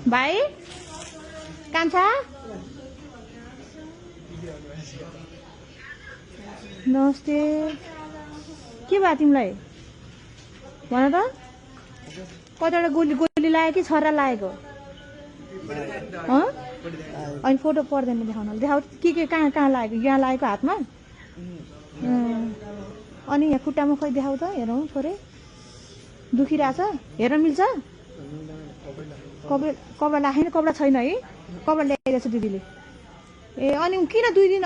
भाइ कान्छा नमस्ते के भयो तिमीलाई भन त कतिवटा गोली लाग्यो कि छर्रा लागेको अनि फोटो पर्दैन देखाउन देखाउ के कहाँ कहाँ लागेको यहाँ लागेको हातमा अनि यहाँ खुट्टामा खोइ देखाउ त हेरौँ छोरे दुखिरहेछ हेर्न मिल्छ कपडा राखेन कपडा छैन है कपडा ल्याइरहेछ दिदीले ए अनि किन 2 दिन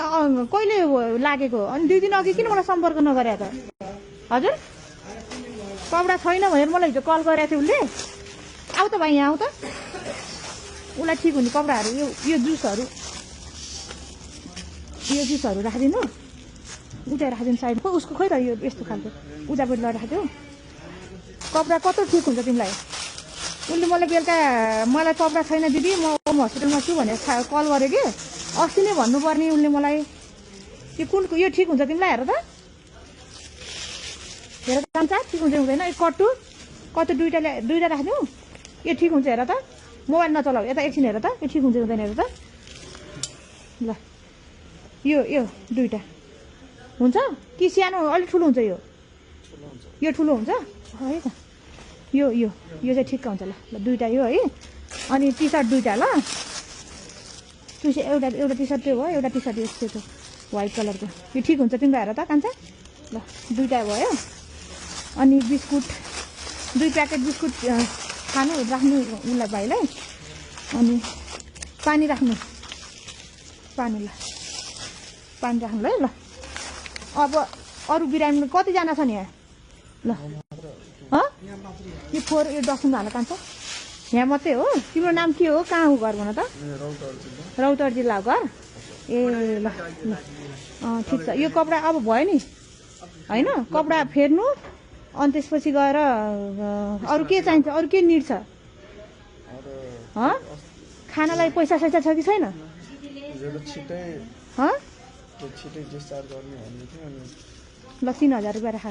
कहिले लागेको अनि 2 दिन अघि किन मलाई सम्पर्क नगरे त हजुर कपडा छैन भनेर मलाई हिजो कल गरेको थियो उसले आऊ त भाइ यहाँ आऊ त उसलाई ठिक हुने कपडाहरू यो जुसहरू राखिदिनु उता राखिदिनु साइडमा उसको खोइ त यो यस्तो खालको उतापट्टि लगाइराख्यो कपडा कत्रो ठिक हुन्छ तिमीलाई उसले मलाई बेलुका मलाई कपडा छैन दिदी म हस्पिटलमा छु भनेर कल गरेँ कि अस्ति नै भन्नुपर्ने उसले मलाई यो कुन यो ठिक हुन्छ तिमीलाई हेर त कान्छा ठिक हुन्छ हुँदैन यो कट्टु दुईवटा राखिदिउँ यो ठिक हुन्छ हेर त मोबाइल नचलाऊ यता एकछिन हेर त यो ठिक हुन्छ हुँदैन हेर त ल यो दुईवटा हुन्छ कि सानो अलिक ठुलो हुन्छ यो ठुलो हुन्छ है त यो चाहिँ ठिक्क हुन्छ ल दुईवटा यो है अनि टी सर्ट दुईवटा ल एउटा टी सर्ट त्यो भयो एउटा टी सर्ट यस्तो व्हाइट कलरको यो ठिक हुन्छ तिम्रो हेर त कान्छा ल दुईवटा भयो अनि बिस्कुट 2 प्याकेट बिस्कुट राख्नु उसलाई भाइलाई अनि पानी राख्नु पानी राख्नु है ल अब अरू बिरामी कतिजना छ नि यहाँ ल यो 4 यो डस्टबिन हाल कान्छ यहाँ मात्रै हो तिम्रो नाम के हो कहाँ हो घर भन त रौतहट जिल्ला हो घर ए ल ठिक छ यो कपडा अब भयो नि होइन कपडा फेर्नु अनि त्यसपछि गएर अरू के चाहिन्छ अरू के निड छ खानालाई पैसा सैसा छ कि छैन ल 3000 रुपियाँ राख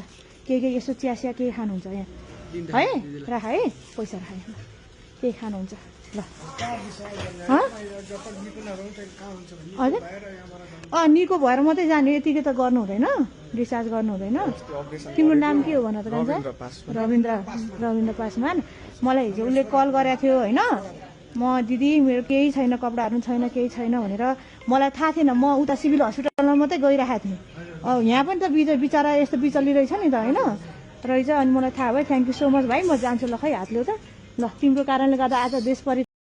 के यसो चियासिया के खानुहुन्छ यहाँ है राख है पैसा राख केही खानुहुन्छ ल हजुर निको भएर मात्रै जाने यतिकै त गर्नु हुँदैन डिस्चार्ज गर्नु हुँदैन तिम्रो नाम के हो भन त कान्छा रविन्द्र पासवान मलाई हिजो उसले कल गरेको थियो होइन म दिदी मेरो केही छैन कपडाहरू छैन केही छैन भनेर मलाई थाहा थिएन म उता सिभिल हस्पिटलमा मात्रै गइरहेको थिएँ यहाँ पनि त बिचरा यस्तो बिचल्ली रहेछ नि त होइन रहेछ अनि मलाई थाहा भयो थ्याङ्क यू सो मच भाइ म जान्छु ल खै हात ल्याउ त ल तिम्रो कारणले गर्दा आज देश